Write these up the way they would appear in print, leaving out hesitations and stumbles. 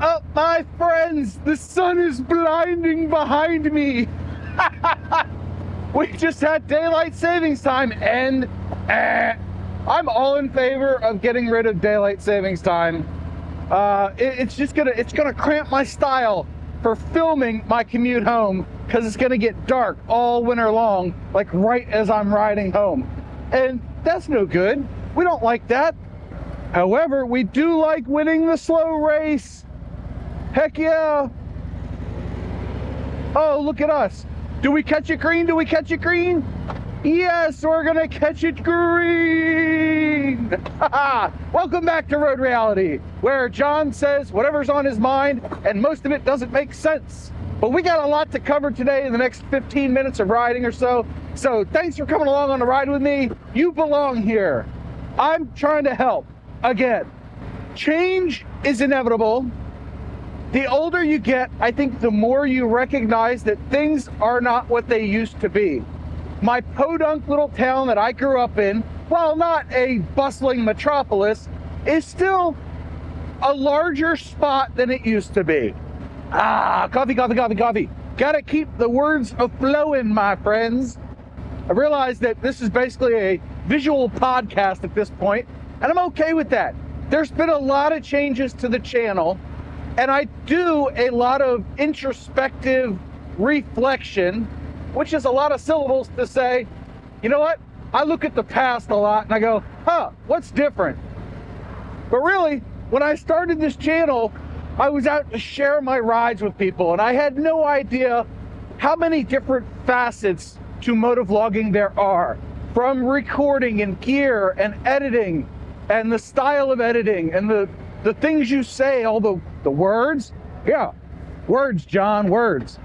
up, my friends? The sun is blinding behind me. We just had daylight savings time, and I'm all in favor of getting rid of daylight savings time. It's gonna cramp my style for filming my commute home, because it's gonna get dark all winter long, like right as I'm riding home, and that's no good. We don't like that. However, we do like winning the slow race. Heck yeah. Oh, look at us. Do we catch it green? Do we catch it green? Yes, we're gonna catch it green. Welcome back to Road Reality, where John says whatever's on his mind, and most of it doesn't make sense. But we got a lot to cover today in the next 15 minutes of riding or so. So thanks for coming along on the ride with me. You belong here. I'm trying to help. Again, change is inevitable. The older you get, I think the more you recognize that things are not what they used to be. My podunk little town that I grew up in, while not a bustling metropolis, is still a larger spot than it used to be. Coffee, coffee, coffee, coffee. Gotta keep the words a-flowing, my friends. I realize that this is basically a visual podcast at this point, and I'm okay with that. There's been a lot of changes to the channel, and I do a lot of introspective reflection, which is a lot of syllables to say, you know what? I look at the past a lot and I go, what's different? But really, when I started this channel, I was out to share my rides with people, and I had no idea how many different facets to motovlogging there are, from recording and gear and editing and the style of editing and the things you say, all the words. Yeah, words, John, words.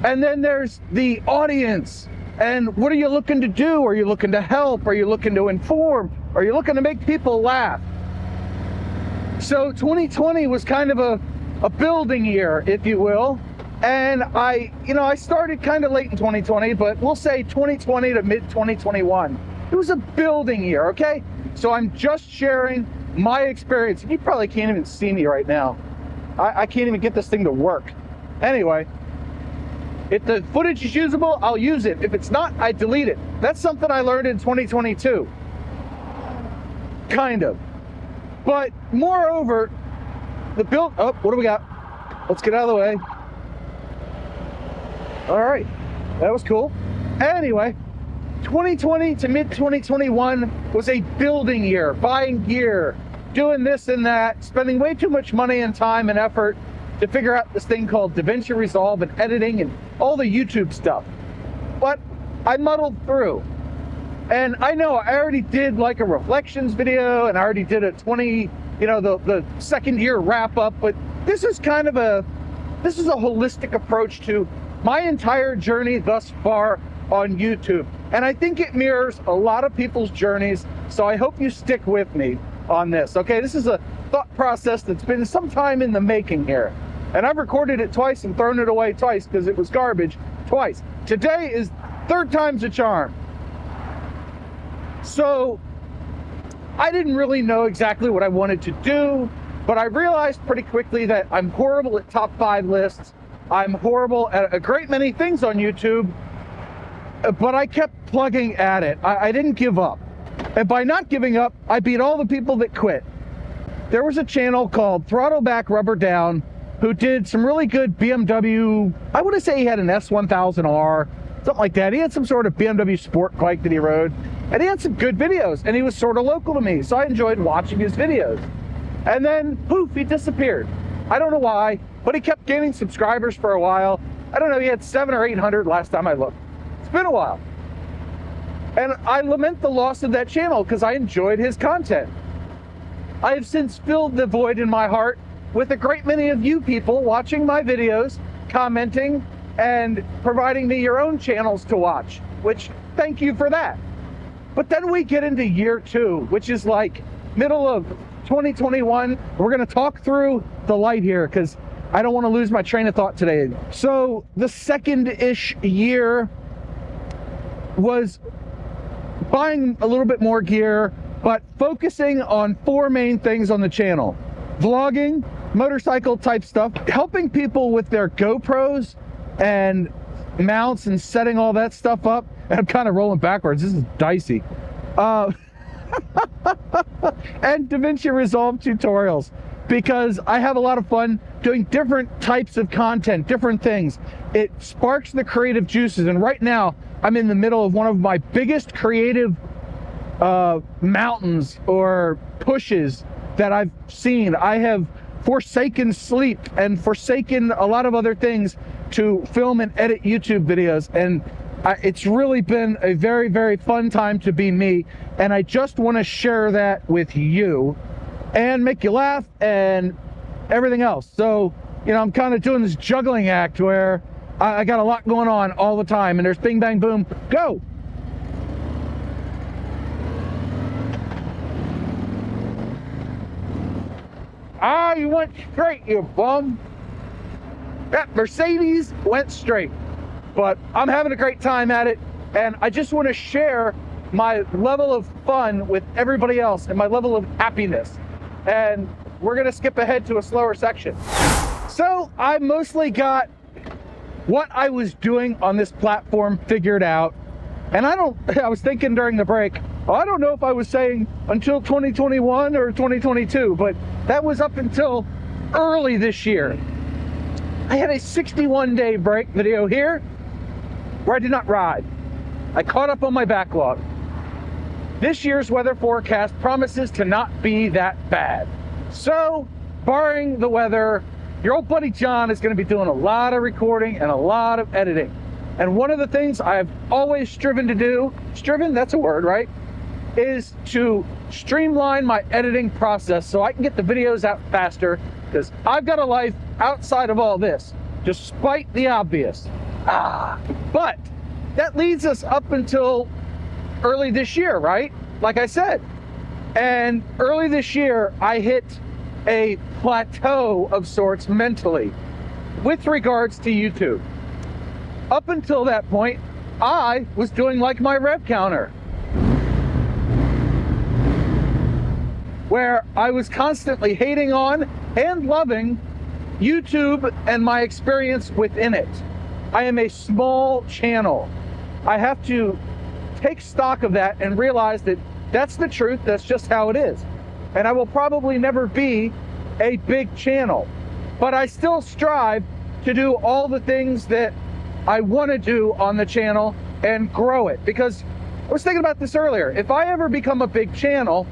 And then there's the audience, and what are you looking to do? Are you looking to help? Are you looking to inform? Are you looking to make people laugh? So 2020 was kind of a building year, if you will. And I started kind of late in 2020, but we'll say 2020 to mid 2021. It was a building year, okay? So I'm just sharing my experience. You probably can't even see me right now. I can't even get this thing to work. Anyway, if the footage is usable, I'll use it. If it's not, I delete it. That's something I learned in 2022. Kind of. But moreover, what do we got? Let's get out of the way. All right, that was cool. Anyway, 2020 to mid 2021 was a building year, buying gear, doing this and that, spending way too much money and time and effort to figure out this thing called DaVinci Resolve and editing and all the YouTube stuff. But I muddled through. And I know I already did like a reflections video, and I already did a the second year wrap up, but this is a holistic approach to my entire journey thus far on YouTube. And I think it mirrors a lot of people's journeys, so I hope you stick with me on this. Okay, this is a thought process that's been some time in the making here. And I've recorded it twice and thrown it away twice because it was garbage twice. Today is third time's a charm. So I didn't really know exactly what I wanted to do, but I realized pretty quickly that I'm horrible at top 5 lists. I'm horrible at a great many things on YouTube, but I kept plugging at it. I didn't give up. And by not giving up, I beat all the people that quit. There was a channel called Throttle Back Rubber Down who did some really good BMW, I want to say he had an S1000R, something like that. He had some sort of BMW sport bike that he rode, and he had some good videos, and he was sort of local to me, so I enjoyed watching his videos. And then, poof, he disappeared. I don't know why, but he kept gaining subscribers for a while. I don't know, he had 700 or 800 last time I looked. It's been a while. And I lament the loss of that channel because I enjoyed his content. I have since filled the void in my heart with a great many of you people watching my videos, commenting, and providing me your own channels to watch, which, thank you for that. But then we get into year 2, which is like middle of 2021. We're gonna talk through the light here because I don't want to lose my train of thought today. So the second-ish year was buying a little bit more gear, but focusing on 4 main things on the channel: vlogging, motorcycle type stuff, helping people with their GoPros and mounts and setting all that stuff up. And I'm kind of rolling backwards. This is dicey. And DaVinci Resolve tutorials, because I have a lot of fun doing different types of content, different things. It sparks the creative juices. And right now, I'm in the middle of one of my biggest creative mountains or pushes that I've seen. I have forsaken sleep and forsaken a lot of other things to film and edit YouTube videos, and it's really been a very, very fun time to be me, and I just want to share that with you and make you laugh and everything else. So, you know, I'm kind of doing this juggling act where I got a lot going on all the time, and there's bing, bang, boom, go. Ah, you went straight, you bum. That Mercedes went straight. But I'm having a great time at it, and I just want to share my level of fun with everybody else and my level of happiness. And we're going to skip ahead to a slower section. So I mostly got what I was doing on this platform figured out. And I was thinking during the break, I don't know if I was saying until 2021 or 2022, but that was up until early this year. I had a 61-day break video here where I did not ride. I caught up on my backlog. This year's weather forecast promises to not be that bad. So, barring the weather, your old buddy John is going to be doing a lot of recording and a lot of editing. And one of the things I've always striven to do, that's a word, right? Is to streamline my editing process so I can get the videos out faster, because I've got a life outside of all this, despite the obvious. But that leads us up until early this year, right? Like I said. And early this year, I hit a plateau of sorts mentally with regards to YouTube. Up until that point, I was doing like my rev counter, where I was constantly hating on and loving YouTube and my experience within it. I am a small channel. I have to take stock of that and realize that that's the truth, that's just how it is. And I will probably never be a big channel, but I still strive to do all the things that I want to do on the channel and grow it. Because I was thinking about this earlier, if I ever become a big channel,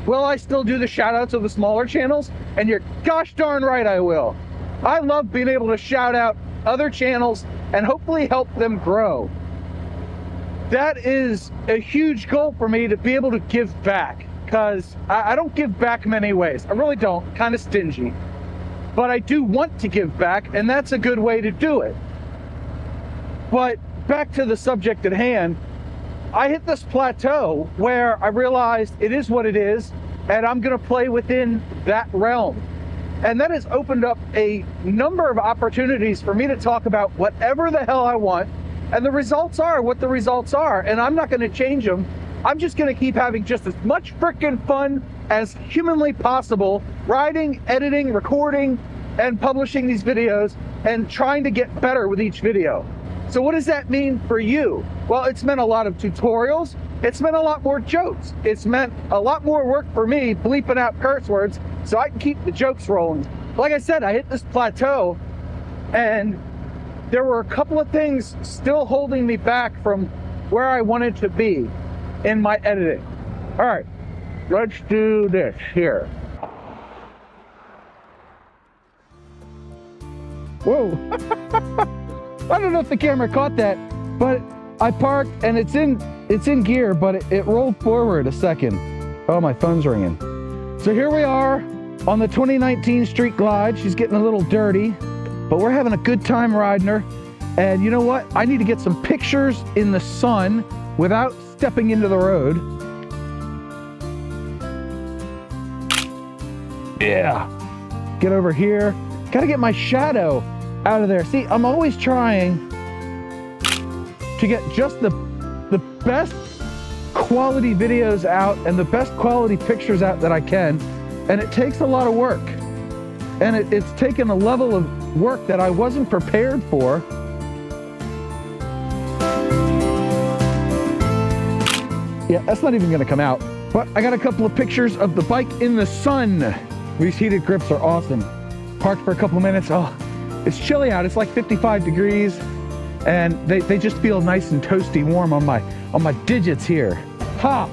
will I still do the shout outs of the smaller channels? And you're gosh darn right I will. I love being able to shout out other channels and hopefully help them grow. That is a huge goal for me, to be able to give back, because I don't give back many ways. I really don't, kind of stingy. But I do want to give back, and that's a good way to do it. But back to the subject at hand, I hit this plateau where I realized it is what it is, and I'm going to play within that realm. And that has opened up a number of opportunities for me to talk about whatever the hell I want, and the results are what the results are, and I'm not going to change them. I'm just going to keep having just as much freaking fun as humanly possible, writing, editing, recording, and publishing these videos, and trying to get better with each video. So what does that mean for you? Well, it's meant a lot of tutorials. It's meant a lot more jokes. It's meant a lot more work for me bleeping out curse words so I can keep the jokes rolling. Like I said, I hit this plateau, and there were a couple of things still holding me back from where I wanted to be in my editing. All right, let's do this here. Whoa. I don't know if the camera caught that, but I parked and it's in gear, but it rolled forward a second. Oh, my phone's ringing. So here we are on the 2019 Street Glide. She's getting a little dirty, but we're having a good time riding her. And you know what? I need to get some pictures in the sun without stepping into the road. Yeah. Get over here. Gotta get my shadow out of there. See, I'm always trying to get just the best quality videos out and the best quality pictures out that I can, and it takes a lot of work. and it's taken a level of work that I wasn't prepared for. Yeah, that's not even gonna come out. But I got a couple of pictures of the bike in the sun. These heated grips are awesome. Parked for a couple of minutes. Oh, it's chilly out. It's like 55 degrees. And they just feel nice and toasty warm on my digits here. Ha!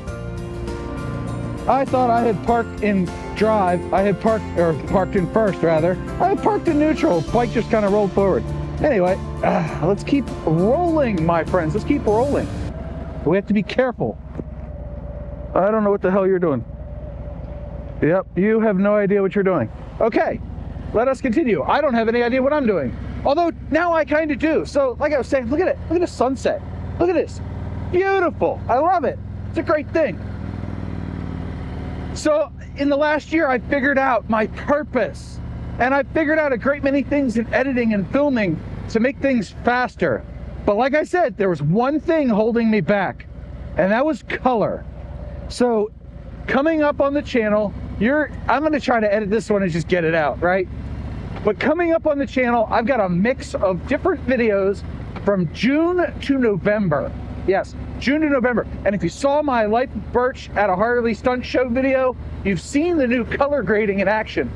I thought I had parked in drive. I had parked in first rather. I had parked in neutral. Bike just kind of rolled forward. Anyway, let's keep rolling, my friends. Let's keep rolling. We have to be careful. I don't know what the hell you're doing. Yep, you have no idea what you're doing. Okay, let us continue. I don't have any idea what I'm doing. Although now I kind of do. So like I was saying, look at it. Look at the sunset. Look at this. Beautiful. I love it. It's a great thing. So in the last year, I figured out my purpose. And I figured out a great many things in editing and filming to make things faster. But like I said, there was one thing holding me back, and that was color. So coming up on the channel, I'm going to try to edit this one and just get it out, right? But coming up on the channel, I've got a mix of different videos from June to November. Yes, June to November. And if you saw my Life of Birch at a Harley stunt show video, you've seen the new color grading in action.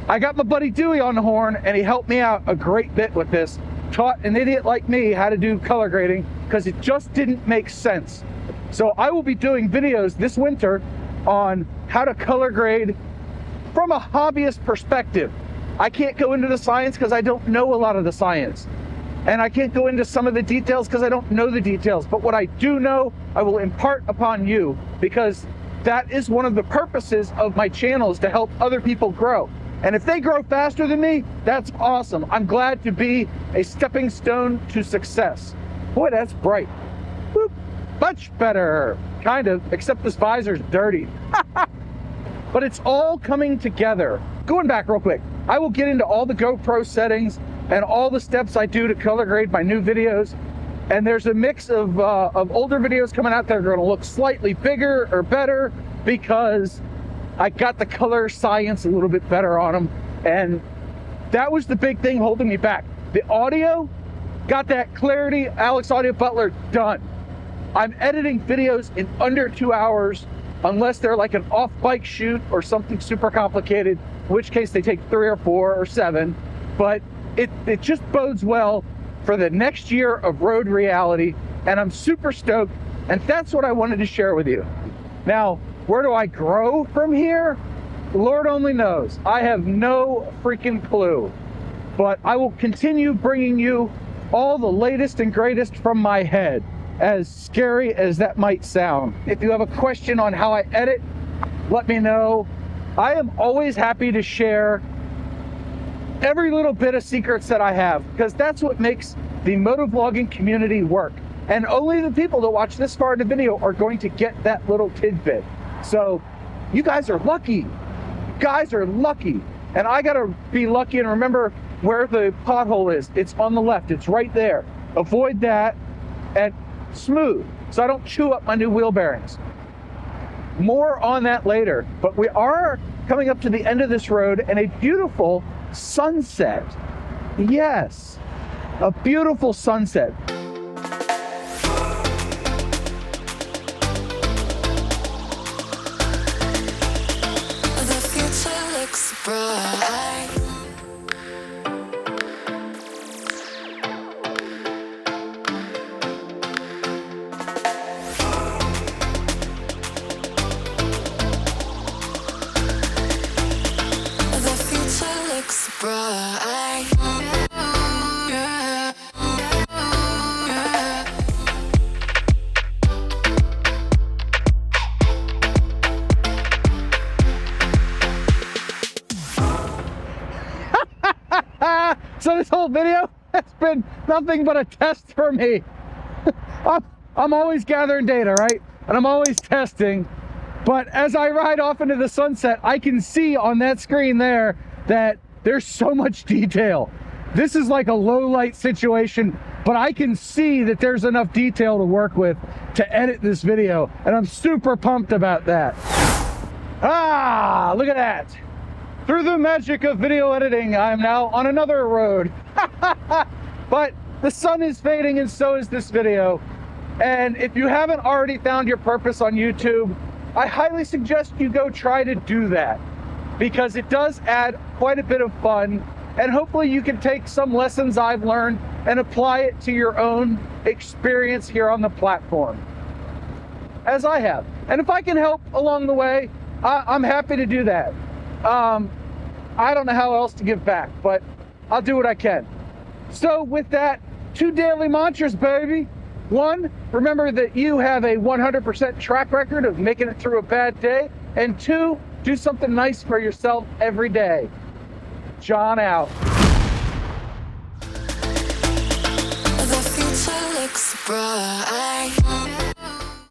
I got my buddy Dewey on the horn, and he helped me out a great bit with this. Taught an idiot like me how to do color grading because it just didn't make sense. So I will be doing videos this winter on how to color grade from a hobbyist perspective. I can't go into the science because I don't know a lot of the science. And I can't go into some of the details because I don't know the details. But what I do know, I will impart upon you, because that is one of the purposes of my channel, is to help other people grow. And if they grow faster than me, that's awesome. I'm glad to be a stepping stone to success. Boy, that's bright. Whoop. Much better, kind of, except this visor's dirty. But it's all coming together. Going back real quick, I will get into all the GoPro settings and all the steps I do to color grade my new videos. And there's a mix of older videos coming out that are going to look slightly bigger or better because I got the color science a little bit better on them. And that was the big thing holding me back. The audio, got that clarity, Alex Audio Butler, done. I'm editing videos in under 2 hours, unless they're like an off-bike shoot or something super complicated, in which case they take 3 or 4 or 7. But it just bodes well for the next year of road reality, and I'm super stoked, and that's what I wanted to share with you. Now, where do I grow from here? Lord only knows. I have no freaking clue. But I will continue bringing you all the latest and greatest from my head, as scary as that might sound. If you have a question on how I edit, let me know. I am always happy to share every little bit of secrets that I have, because that's what makes the motovlogging community work. And only the people that watch this far in the video are going to get that little tidbit. So you guys are lucky. You guys are lucky. And I gotta be lucky and remember where the pothole is. It's on the left, it's right there. Avoid that and smooth, so I don't chew up my new wheel bearings. More on that later, but we are coming up to the end of this road and a beautiful sunset. Yes, a beautiful sunset. The future looks bright. The future looks bright. So this whole video has been nothing but a test for me. I'm always gathering data, right? And I'm always testing. But as I ride off into the sunset, I can see on that screen there that there's so much detail. This is like a low light situation, but I can see that there's enough detail to work with to edit this video. And I'm super pumped about that. Ah, look at that. Through the magic of video editing, I'm now on another road. But the sun is fading and so is this video. And if you haven't already found your purpose on YouTube, I highly suggest you go try to do that, because it does add quite a bit of fun, and hopefully you can take some lessons I've learned and apply it to your own experience here on the platform, as I have. And if I can help along the way, I'm happy to do that. I don't know how else to give back, but I'll do what I can. So with that, 2 daily mantras, baby. 1, remember that you have a 100% track record of making it through a bad day. And 2, do something nice for yourself every day. John out. The future looks bright.